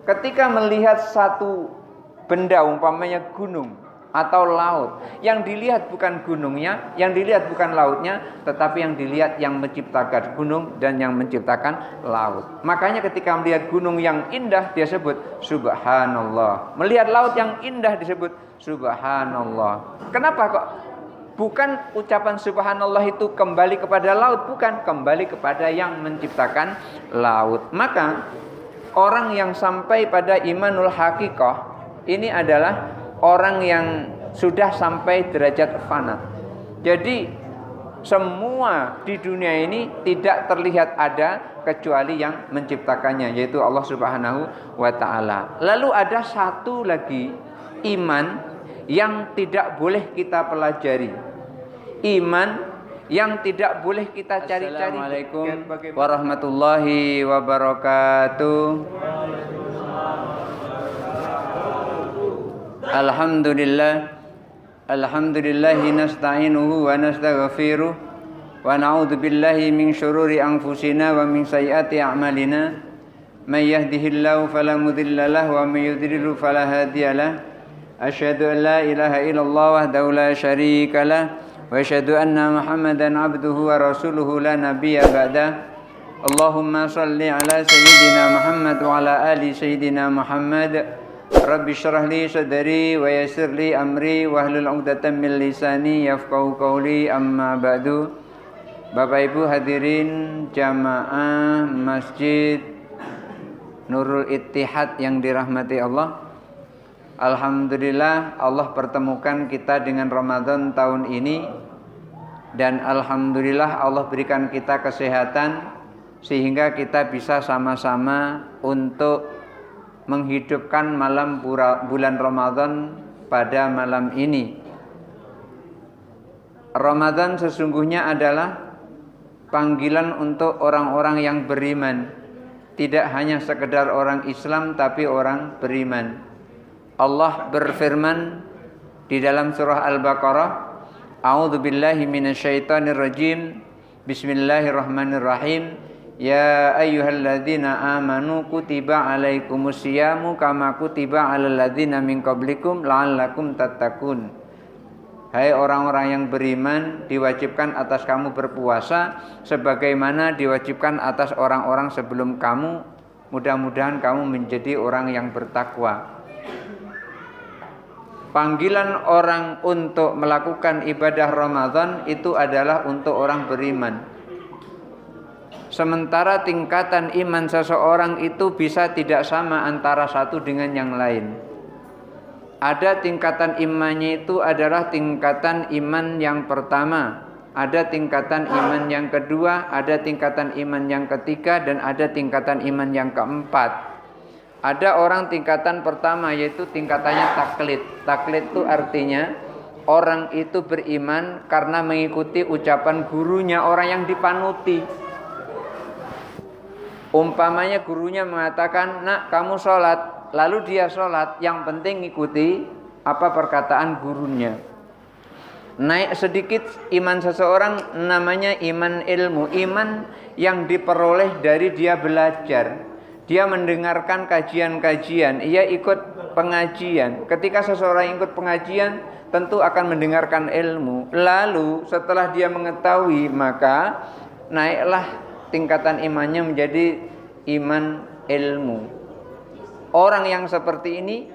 ketika melihat satu benda umpamanya gunung atau laut, yang dilihat bukan gunungnya, yang dilihat bukan lautnya, tetapi yang dilihat yang menciptakan gunung dan yang menciptakan laut. Makanya ketika melihat gunung yang indah dia sebut subhanallah, melihat laut yang indah disebut subhanallah. Kenapa kok bukan ucapan subhanallah itu kembali kepada laut? Bukan, kembali kepada yang menciptakan laut. Maka orang yang sampai pada imanul hakikah ini adalah orang yang sudah sampai derajat fana. Jadi semua di dunia ini tidak terlihat ada kecuali yang menciptakannya, yaitu Allah Subhanahu wa ta'ala. Lalu ada satu lagi iman yang tidak boleh kita pelajari, iman yang tidak boleh kita cari-cari. Assalamualaikum warahmatullahi wabarakatuh. Alhamdulillahi nasta'inuhu wa nastaghfiruh wa na'udzu billahi min syururi anfusina wa min sayyiati a'malina. May yahdihillahu fala mudilla lahu wa may yudlil fala hadiyalah. Asyhadu an la ilaha illallah wahdahu la syarika lah wa asyhadu anna Muhammadan abduhu wa rasuluhu la nabiyya ba'dah. Allahumma shalli ala sayyidina Muhammad wa ala ali sayyidina Muhammad. Rabbi syrah li sadri wa yassir li amri wahlul 'uqdatam min lisani yafqahu qawli, amma ba'du. Bapak Ibu hadirin jamaah Masjid Nurul Ittihad yang dirahmati Allah. Alhamdulillah Allah pertemukan kita dengan Ramadan tahun ini, dan alhamdulillah Allah berikan kita kesehatan sehingga kita bisa sama-sama untuk menghidupkan malam bulan Ramadan pada malam ini. Ramadan sesungguhnya adalah panggilan untuk orang-orang yang beriman, tidak hanya sekedar orang Islam tapi orang beriman. Allah berfirman di dalam surah Al-Baqarah, A'udzubillahi minasyaitonirrajim. Bismillahirrahmanirrahim. Ya ayyuhalladzina amanu kutiba alaikumusyiyamu kama kutiba alal ladzina min qablikum la'allakum tattaqun. Hai orang-orang yang beriman, diwajibkan atas kamu berpuasa sebagaimana diwajibkan atas orang-orang sebelum kamu, mudah-mudahan kamu menjadi orang yang bertakwa. Panggilan orang untuk melakukan ibadah Ramadan itu adalah untuk orang beriman. Sementara tingkatan iman seseorang itu bisa tidak sama antara satu dengan yang lain. Ada tingkatan imannya itu adalah tingkatan iman yang pertama, ada tingkatan iman yang kedua, ada tingkatan iman yang ketiga, dan ada tingkatan iman yang keempat. Ada orang tingkatan pertama yaitu tingkatannya taklid. Taklid itu artinya orang itu beriman karena mengikuti ucapan gurunya, orang yang dipanuti. Umpamanya gurunya mengatakan, nak kamu sholat, lalu dia sholat, yang penting ikuti apa perkataan gurunya. Naik sedikit iman seseorang namanya iman ilmu, iman yang diperoleh dari dia belajar. Dia mendengarkan kajian-kajian, ia ikut pengajian. Ketika seseorang ikut pengajian, tentu akan mendengarkan ilmu. Lalu setelah dia mengetahui, maka naiklah tingkatan imannya menjadi iman ilmu. Orang yang seperti ini,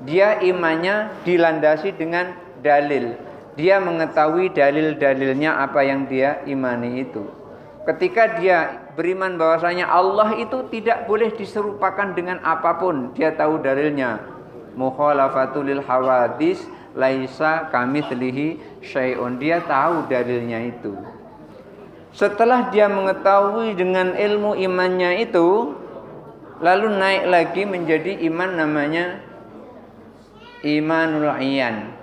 dia imannya dilandasi dengan dalil. Dia mengetahui dalil-dalilnya apa yang dia imani itu. Ketika dia beriman bahwasanya Allah itu tidak boleh diserupakan dengan apapun, dia tahu dalilnya. Mukhalafatul lil hawadis laisa kamitslihi syai'un. Dia tahu dalilnya itu. Setelah dia mengetahui dengan ilmu imannya itu, lalu naik lagi menjadi iman namanya imanul iyan.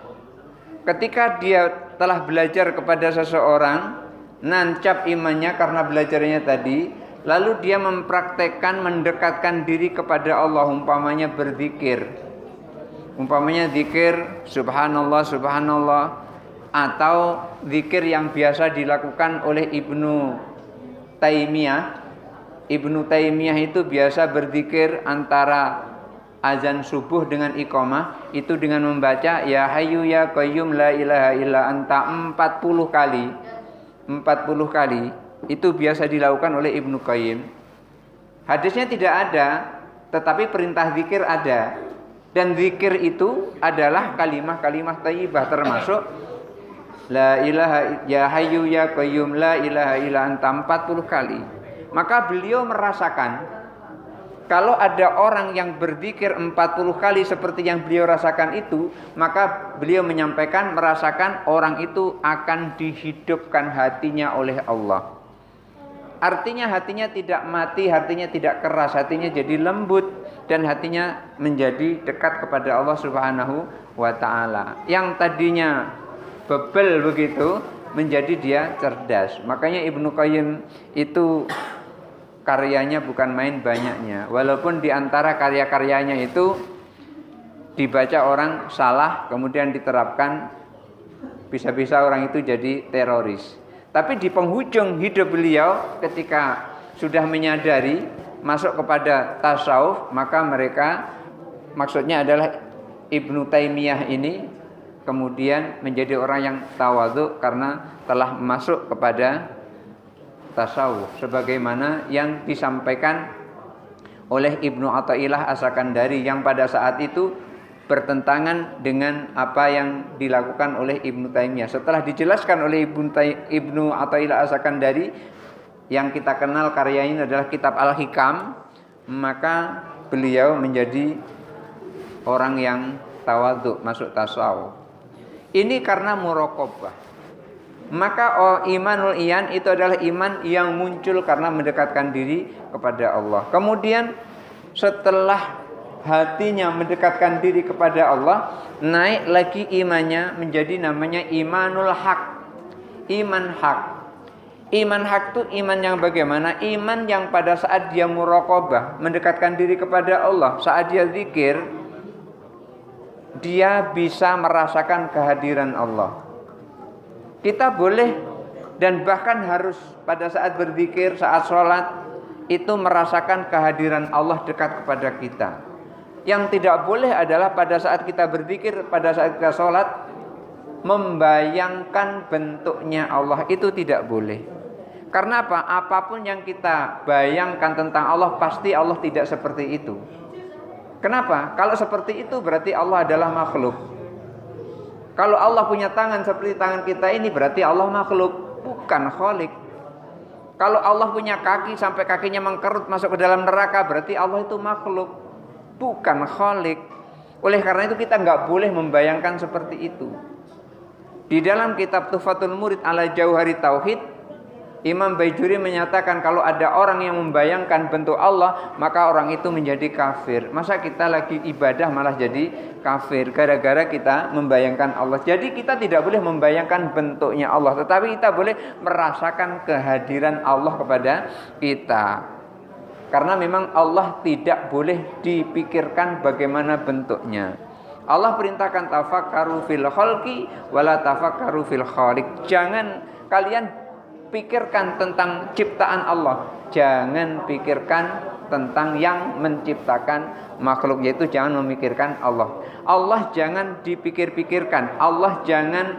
Ketika dia telah belajar kepada seseorang, nancap imannya karena belajarnya tadi, lalu dia mempraktekkan mendekatkan diri kepada Allah, umpamanya berzikir. Umpamanya zikir subhanallah subhanallah, atau zikir yang biasa dilakukan oleh Ibnu Taimiyah. Ibnu Taimiyah itu biasa berzikir antara azan subuh dengan iqamah itu dengan membaca ya hayyu ya qayyum la ilaha illa anta 40 kali. 40 kali itu biasa dilakukan oleh Ibnu Qayyim. Hadisnya tidak ada, tetapi perintah zikir ada. Dan zikir itu adalah kalimah-kalimah thayyibah, termasuk la ilaha ya hayyu ya qayyum la ilaha illa anta 40 kali. Maka beliau merasakan kalau ada orang yang berzikir 40 kali seperti yang beliau rasakan itu, maka beliau menyampaikan merasakan orang itu akan dihidupkan hatinya oleh Allah. Artinya hatinya tidak mati, hatinya tidak keras, hatinya jadi lembut dan hatinya menjadi dekat kepada Allah Subhanahu wa taala. Yang tadinya bebel begitu menjadi dia cerdas. Makanya Ibnu Qayyim itu karyanya bukan main banyaknya. Walaupun di antara karya-karyanya itu dibaca orang salah kemudian diterapkan, bisa-bisa orang itu jadi teroris. Tapi di penghujung hidup beliau ketika sudah menyadari masuk kepada tasawuf, maka mereka maksudnya adalah Ibnu Taimiyah ini kemudian menjadi orang yang tawadhu karena telah masuk kepada tasawuf sebagaimana yang disampaikan oleh Ibnu Athaillah As-Sakandari yang pada saat itu bertentangan dengan apa yang dilakukan oleh Ibnu Taimiyah. Setelah dijelaskan oleh Ibnu Athaillah As-Sakandari yang kita kenal karya ini adalah kitab Al-Hikam, maka beliau menjadi orang yang tawadhu, masuk tasawuf. Ini karena muraqabah. Maka imanul iyan itu adalah iman yang muncul karena mendekatkan diri kepada Allah. Kemudian setelah hatinya mendekatkan diri kepada Allah, naik lagi imannya menjadi namanya imanul haq. Iman hak. Iman hak itu iman yang bagaimana? Iman yang pada saat dia muraqabah, mendekatkan diri kepada Allah, saat dia zikir, dia bisa merasakan kehadiran Allah. Kita boleh dan bahkan harus pada saat berzikir, saat sholat itu merasakan kehadiran Allah dekat kepada kita. Yang tidak boleh adalah pada saat kita berzikir, pada saat kita sholat, membayangkan bentuknya Allah, itu tidak boleh. Karena apa? Apapun yang kita bayangkan tentang Allah, pasti Allah tidak seperti itu. Kenapa? Kalau seperti itu berarti Allah adalah makhluk. Kalau Allah punya tangan seperti tangan kita ini, berarti Allah makhluk, bukan khalik. Kalau Allah punya kaki sampai kakinya mengkerut masuk ke dalam neraka, berarti Allah itu makhluk, bukan khalik. Oleh karena itu kita nggak boleh membayangkan seperti itu. Di dalam kitab Tuhfatul Murid ala Jauhari Tauhid, Imam Baijuri menyatakan kalau ada orang yang membayangkan bentuk Allah, maka orang itu menjadi kafir. Masa kita lagi ibadah malah jadi kafir gara-gara kita membayangkan Allah. Jadi kita tidak boleh membayangkan bentuknya Allah, tetapi kita boleh merasakan kehadiran Allah kepada kita. Karena memang Allah tidak boleh dipikirkan bagaimana bentuknya. Allah perintahkan tafakkaru fil khalqi wala tafakkaru fil khaliq. Jangan kalian pikirkan tentang ciptaan Allah, jangan pikirkan tentang yang menciptakan makhluk, yaitu jangan memikirkan Allah. Allah jangan dipikir-pikirkan, Allah jangan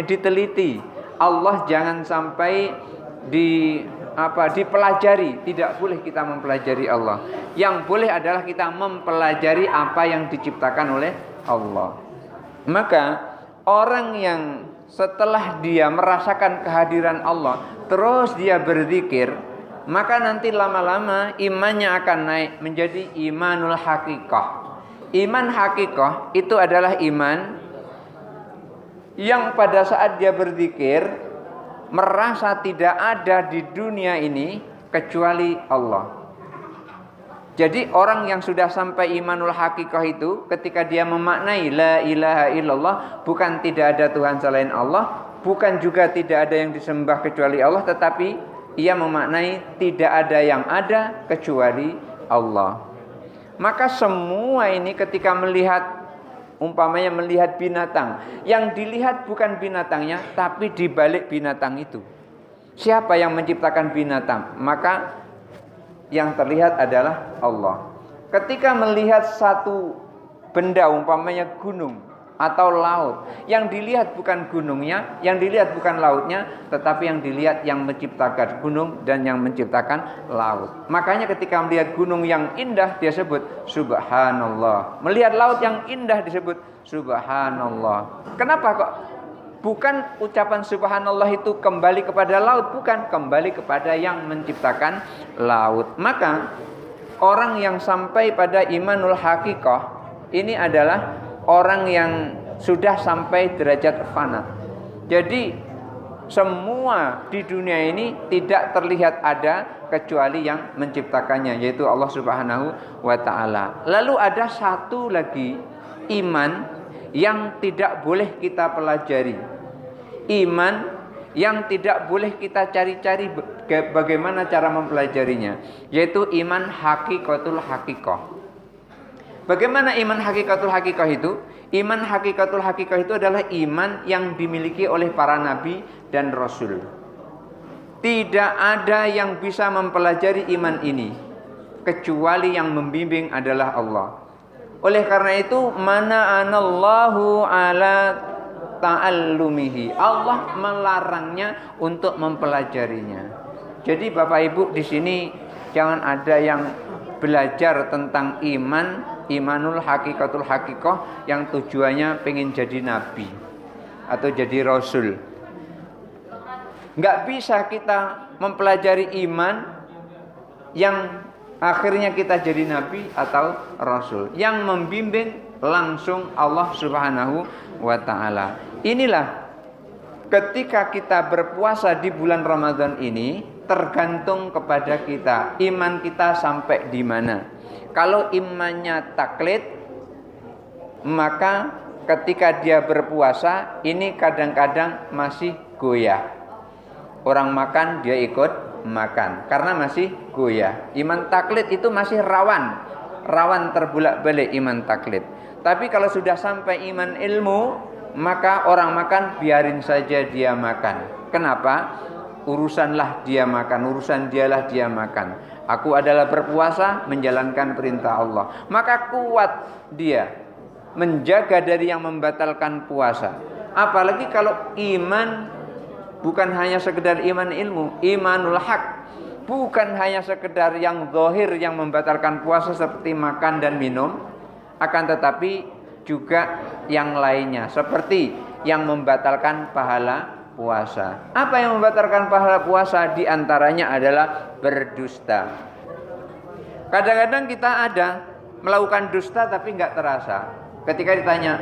diteliti, Allah jangan sampai dipelajari. Tidak boleh kita mempelajari Allah. Yang boleh adalah kita mempelajari apa yang diciptakan oleh Allah. Maka orang yang setelah dia merasakan kehadiran Allah, terus dia berzikir, maka nanti lama-lama imannya akan naik menjadi imanul hakikah. Iman hakikah itu adalah iman yang pada saat dia berzikir merasa tidak ada di dunia ini kecuali Allah. Jadi orang yang sudah sampai imanul hakikah itu ketika dia memaknai la ilaha illallah, bukan tidak ada Tuhan selain Allah, bukan juga tidak ada yang disembah kecuali Allah, tetapi ia memaknai tidak ada yang ada kecuali Allah. Maka semua ini ketika melihat, umpamanya melihat binatang, yang dilihat bukan binatangnya, tapi di balik binatang itu siapa yang menciptakan binatang? Maka yang terlihat adalah Allah. ketika melihat satu benda umpamanya gunung atau laut, yang dilihat bukan gunungnya, yang dilihat bukan lautnya, tetapi yang dilihat yang menciptakan gunung dan yang menciptakan laut. Makanya ketika melihat gunung yang indah dia sebut subhanallah. Melihat laut yang indah disebut subhanallah. Kenapa kok bukan ucapan subhanallah itu kembali kepada laut, bukan, kembali kepada yang menciptakan laut. Maka orang yang sampai pada imanul hakikah ini adalah orang yang sudah sampai derajat fana. Jadi semua di dunia ini tidak terlihat ada kecuali yang menciptakannya, yaitu Allah Subhanahu wa ta'ala. Lalu ada satu lagi iman yang tidak boleh kita pelajari, iman yang tidak boleh kita cari-cari bagaimana cara mempelajarinya, yaitu iman hakikatul hakikah. Bagaimana iman hakikatul hakikah itu? Iman hakikatul hakikah itu adalah iman yang dimiliki oleh para nabi dan rasul. Tidak ada yang bisa mempelajari iman ini kecuali yang membimbing adalah Allah. Oleh karena itu, mana anallahu ala ta'allumihi. Allah melarangnya untuk mempelajarinya. Jadi Bapak Ibu di sini jangan ada yang belajar tentang imanul hakikatul hakikah yang tujuannya pengen jadi nabi atau jadi rasul. Enggak bisa kita mempelajari iman yang akhirnya kita jadi nabi atau rasul. Yang membimbing langsung Allah Subhanahu wa ta'ala. Inilah ketika kita berpuasa di bulan Ramadan ini tergantung kepada kita, iman kita sampai di mana. Kalau imannya taklid, maka ketika dia berpuasa ini kadang-kadang masih goyah. Orang makan dia ikut makan karena masih goyah. Iman taklid itu masih rawan terbulak-balik iman taklid. Tapi kalau sudah sampai iman ilmu, maka orang makan biarin saja dia makan. Kenapa? Urusanlah dia makan, urusan dialah dia makan. Aku adalah berpuasa menjalankan perintah Allah. Maka kuat dia menjaga dari yang membatalkan puasa. Apalagi kalau iman bukan hanya sekedar iman ilmu, imanul haq, bukan hanya sekedar yang zahir yang membatalkan puasa seperti makan dan minum, akan tetapi juga yang lainnya seperti yang membatalkan pahala puasa. Apa yang membatalkan pahala puasa? Di antaranya adalah berdusta. Kadang-kadang kita ada melakukan dusta tapi nggak terasa. Ketika ditanya,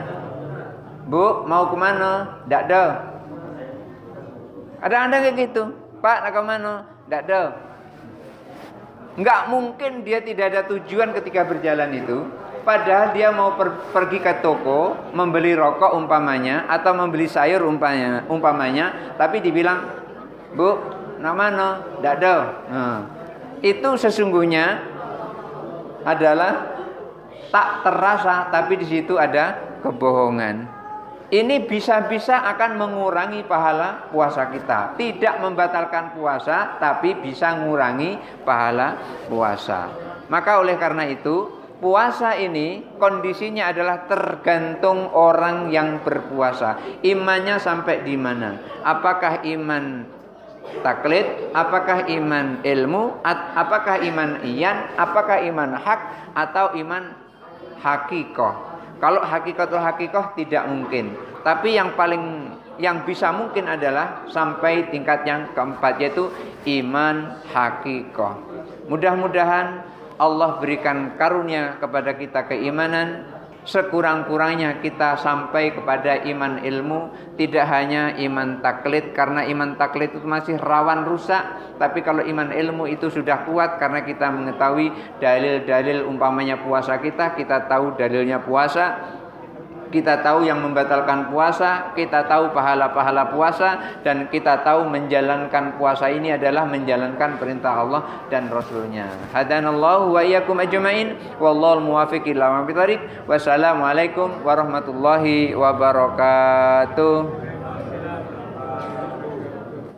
Bu, mau kemana? Nggak ada. Kadang-kadang kayak gitu. Pak, nak kemana? Nggak ada. Nggak mungkin dia tidak ada tujuan ketika berjalan itu. Padahal dia mau pergi ke toko membeli rokok umpamanya atau membeli sayur umpamanya, tapi dibilang, Bu, nak mana? Nggak ada. Itu sesungguhnya adalah tak terasa, tapi di situ ada kebohongan. Ini bisa-bisa akan mengurangi pahala puasa kita. Tidak membatalkan puasa, tapi bisa mengurangi pahala puasa. Maka oleh karena itu, puasa ini kondisinya adalah tergantung orang yang berpuasa. Imannya sampai di mana? Apakah iman taklid? Apakah iman ilmu? Apakah iman iyan? Apakah iman hak? Atau iman hakikoh? Kalau hakikatul hakikoh tidak mungkin. Tapi yang bisa mungkin adalah sampai tingkat yang keempat, yaitu iman hakikoh. Mudah-mudahan Allah berikan karunia kepada kita keimanan, sekurang-kurangnya kita sampai kepada iman ilmu, tidak hanya iman taklid, karena iman taklid itu masih rawan rusak. Tapi kalau iman ilmu itu sudah kuat karena kita mengetahui dalil-dalil umpamanya puasa kita tahu dalilnya puasa, kita tahu yang membatalkan puasa, kita tahu pahala-pahala puasa, dan kita tahu menjalankan puasa ini adalah menjalankan perintah Allah dan Rasulnya. Hadanallahu wa iyyakum ajma'in, wallahul muwaffiq ila aqwamit thoriq. Wassalamualaikum warahmatullahi wabarakatuh.